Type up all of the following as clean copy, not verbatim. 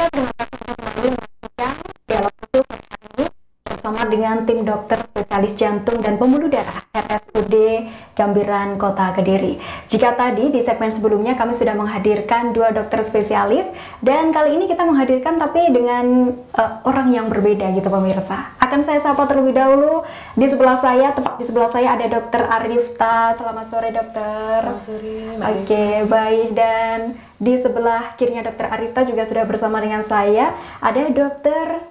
terima kasih sudah kembali menyaksikan dialog khusus hari ini bersama dengan tim dokter spesialis jantung dan pembuluh darah RSUD Gambiran Kota Kediri. Jika tadi di segmen sebelumnya kami sudah menghadirkan dua dokter spesialis, dan kali ini kita menghadirkan tapi dengan orang yang berbeda gitu pemirsa. Akan saya sapa terlebih dahulu. Di sebelah saya, tepat di sebelah saya ada Dokter Arifta. Selamat sore dokter. Selamat sore. Oke, baik. Dan di sebelah kirinya Dokter Arifta juga sudah bersama dengan saya ada Dokter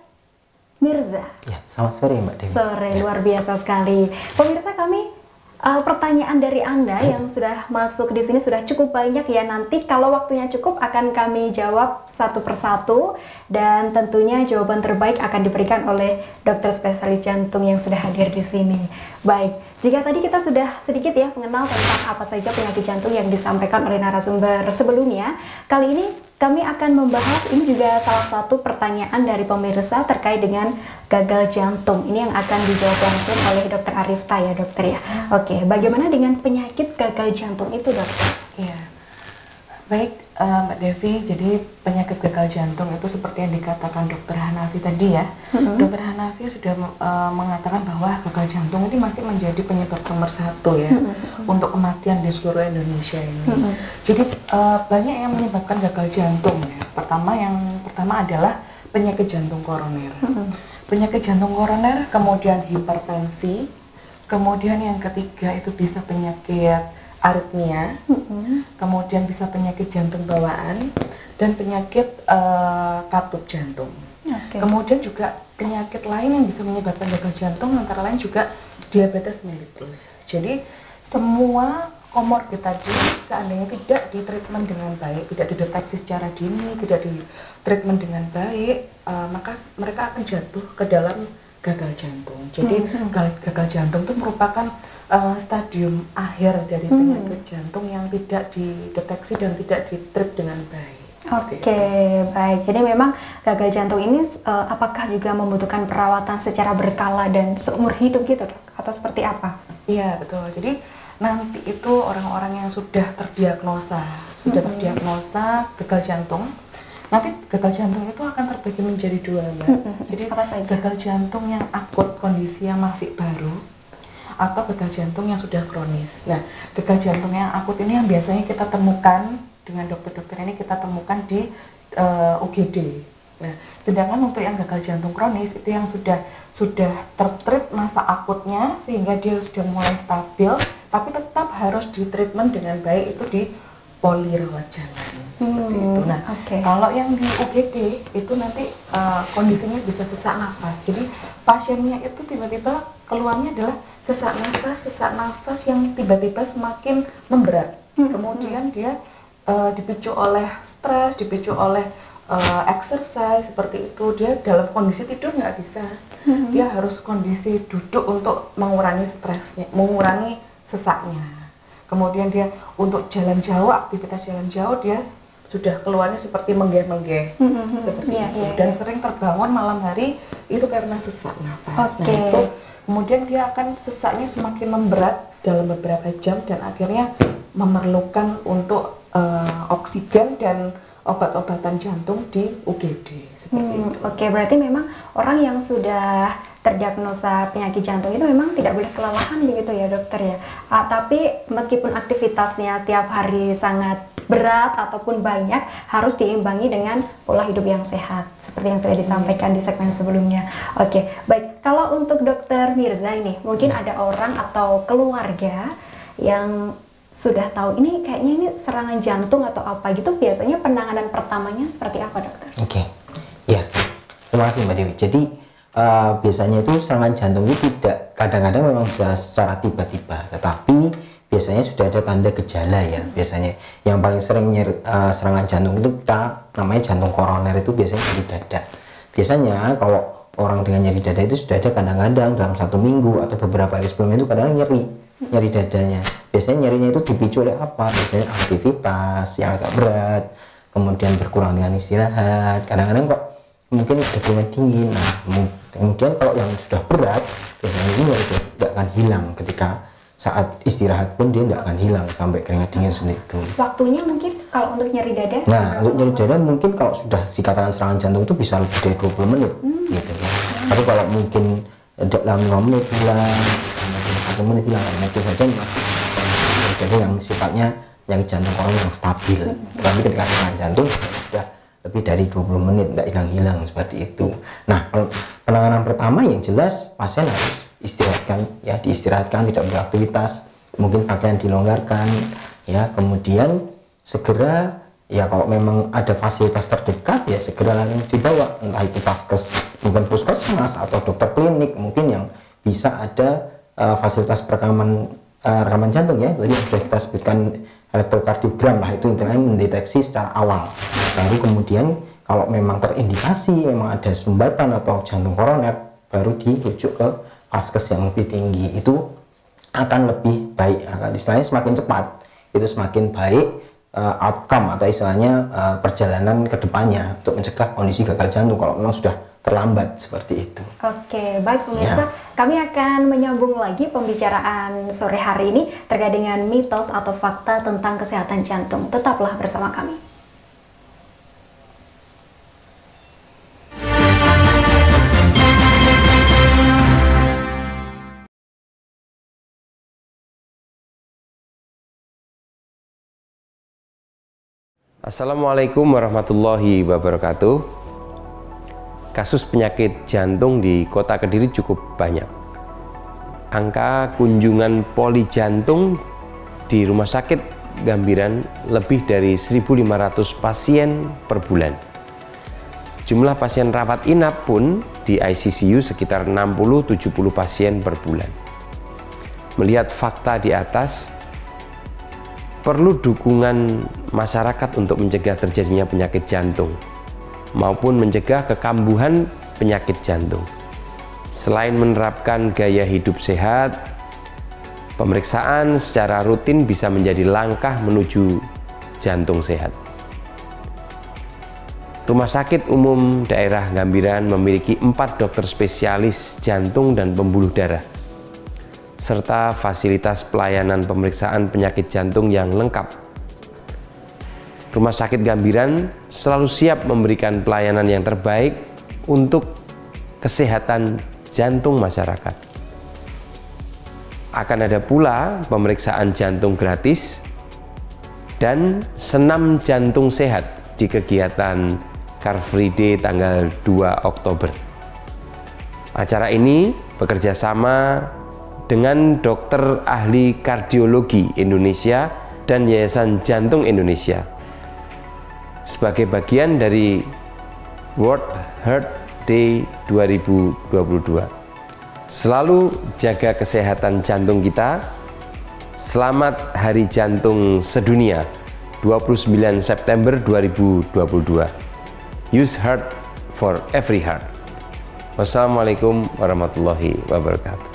Mirza. Ya, selamat sore Mbak Dewi. Sore, luar biasa sekali. Pemirsa, kami pertanyaan dari Anda yang sudah masuk di sini sudah cukup banyak ya. Nanti kalau waktunya cukup akan kami jawab satu persatu, dan tentunya jawaban terbaik akan diberikan oleh dokter spesialis jantung yang sudah hadir di sini. Baik, jika tadi kita sudah sedikit ya mengenal tentang apa saja penyakit jantung yang disampaikan oleh narasumber sebelumnya, kali ini kami akan membahas, ini juga salah satu pertanyaan dari pemirsa terkait dengan gagal jantung. Ini yang akan dijawab langsung oleh dokter Arifta ya dokter ya. Oke, bagaimana dengan penyakit gagal jantung itu dokter? Iya, baik Mbak Devi, jadi penyakit gagal jantung itu seperti yang dikatakan dokter Hanafi tadi ya. Dokter Hanafi sudah mengatakan bahwa gagal jantung ini masih menjadi penyebab nomor satu ya untuk kematian di seluruh Indonesia ini. Jadi banyak yang menyebabkan gagal jantung ya. Yang pertama adalah penyakit jantung koroner. Penyakit jantung koroner, kemudian hipertensi, kemudian yang ketiga itu bisa penyakit aritmia, kemudian bisa penyakit jantung bawaan, dan penyakit katup jantung. Kemudian juga penyakit lain yang bisa menyebabkan gagal jantung antara lain juga diabetes mellitus. Jadi semua komorbid tadi seandainya tidak ditreatment dengan baik, tidak dideteksi secara dini, tidak ditreatment dengan baik, maka mereka akan jatuh ke dalam gagal jantung. Jadi gagal jantung itu merupakan stadium akhir dari penyakit jantung yang tidak dideteksi dan tidak ditreat dengan baik. Oke, baik. Jadi memang gagal jantung ini apakah juga membutuhkan perawatan secara berkala dan seumur hidup gitu dok? Atau seperti apa? Iya betul. Jadi nanti itu orang-orang yang sudah terdiagnosa gagal jantung, nanti gagal jantung itu akan terbagi menjadi dua Mbak. Jadi gagal jantung yang akut, kondisi yang masih baru, atau gagal jantung yang sudah kronis. Nah, gagal jantung yang akut ini yang biasanya kita temukan dengan dokter-dokter ini kita temukan di UGD. Nah, sedangkan untuk yang gagal jantung kronis itu yang sudah tertreat masa akutnya sehingga dia sudah mulai stabil, tapi tetap harus ditreatment dengan baik itu di poli rawat jalan. Seperti itu. Nah, kalau yang di UGD itu nanti kondisinya bisa sesak nafas. Jadi pasiennya itu tiba-tiba keluarnya adalah sesak nafas yang tiba-tiba semakin memberat. Kemudian dia dipicu oleh stres, dipicu oleh exercise seperti itu. Dia dalam kondisi tidur nggak bisa. Dia harus kondisi duduk untuk mengurangi stresnya, mengurangi sesaknya. Kemudian dia untuk jalan jauh, aktivitas jalan jauh dia sudah keluarnya seperti menggeh-menggeh seperti itu. Dan sering terbangun malam hari itu karena sesak nafas. Nah itu kemudian dia akan sesaknya semakin memberat dalam beberapa jam dan akhirnya memerlukan untuk oksigen dan obat-obatan jantung di UGD seperti itu. Oke, berarti memang orang yang sudah terdiagnosa penyakit jantung itu memang tidak boleh kelelahan begitu ya dokter ya. Tapi meskipun aktivitasnya setiap hari sangat berat ataupun banyak, harus diimbangi dengan pola hidup yang sehat seperti yang sudah disampaikan di segmen sebelumnya. Oke, baik. Kalau untuk dokter Mirza ini, mungkin ada orang atau keluarga yang sudah tahu ini kayaknya ini serangan jantung atau apa gitu, biasanya penanganan pertamanya seperti apa dokter? Oke, ya, terima kasih Mbak Dewi. Jadi biasanya itu serangan jantung itu tidak, kadang-kadang memang bisa secara tiba-tiba, tetapi biasanya sudah ada tanda gejala ya. Biasanya yang paling sering serangan jantung itu kita namanya jantung koroner, itu biasanya di dada. Biasanya kalau orang dengan nyeri dada itu sudah ada kadang-kadang dalam 1 minggu atau beberapa hari sebelumnya itu kadang nyeri dadanya. Biasanya nyerinya itu dipicu oleh apa? Biasanya aktivitas yang agak berat, kemudian berkurang dengan istirahat, kadang-kadang kok mungkin dadanya dingin. Nah, kemudian kalau yang sudah berat, biasanya ini itu tidak akan hilang ketika saat istirahat pun dia tidak akan hilang sampai keringat dingin seperti itu. Waktunya mungkin kalau untuk nyeri dada? Nah, untuk nyeri dada mungkin kalau sudah dikatakan serangan jantung itu bisa lebih dari 20 menit gitu ya. Tapi kalau mungkin dalam 5 menit hilang, 1 menit hilang, itu saja masih jadi yang sifatnya yang jantung koroner yang stabil. Tapi ketika serangan jantung sudah lebih dari 20 menit tidak hilang-hilang seperti itu. Nah, penanganan pertama yang jelas pasien harus istirahatkan ya, diistirahatkan, tidak beraktivitas, mungkin pakaian dilonggarkan ya, kemudian segera ya kalau memang ada fasilitas terdekat ya segera dibawa, entah itu vaskes, mungkin puskesmas atau dokter klinik mungkin yang bisa ada fasilitas rekaman jantung ya, tadi sudah kita sebutkan elektrokardiogram lah, itu intinya mendeteksi secara awal. Baru kemudian kalau memang terindikasi memang ada sumbatan atau jantung koroner, baru dirujuk ke vaskes yang lebih tinggi. Itu akan lebih baik, akan istilahnya semakin cepat itu semakin baik outcome atau istilahnya perjalanan ke depannya untuk mencegah kondisi gagal jantung kalau memang sudah terlambat seperti itu. Oke, baik pemirsa, kami akan menyambung lagi pembicaraan sore hari ini terkait dengan mitos atau fakta tentang kesehatan jantung. Tetaplah bersama kami. Assalamualaikum warahmatullahi wabarakatuh. Kasus penyakit jantung di Kota Kediri cukup banyak. Angka kunjungan poli jantung di Rumah Sakit Gambiran lebih dari 1.500 pasien per bulan. Jumlah pasien rawat inap pun di ICCU sekitar 60-70 pasien per bulan. Melihat fakta di atas, perlu dukungan masyarakat untuk mencegah terjadinya penyakit jantung maupun mencegah kekambuhan penyakit jantung. Selain menerapkan gaya hidup sehat, pemeriksaan secara rutin bisa menjadi langkah menuju jantung sehat. Rumah Sakit Umum Daerah Gambiran memiliki 4 dokter spesialis jantung dan pembuluh darah, serta fasilitas pelayanan pemeriksaan penyakit jantung yang lengkap. Rumah Sakit Gambiran selalu siap memberikan pelayanan yang terbaik untuk kesehatan jantung masyarakat. Akan ada pula pemeriksaan jantung gratis dan senam jantung sehat di kegiatan Car Free Day tanggal 2 Oktober. Acara ini bekerja sama dengan Dokter Ahli Kardiologi Indonesia dan Yayasan Jantung Indonesia sebagai bagian dari World Heart Day 2022. Selalu jaga kesehatan jantung kita. Selamat Hari Jantung Sedunia 29 September 2022. Use heart for every heart. Wassalamualaikum warahmatullahi wabarakatuh.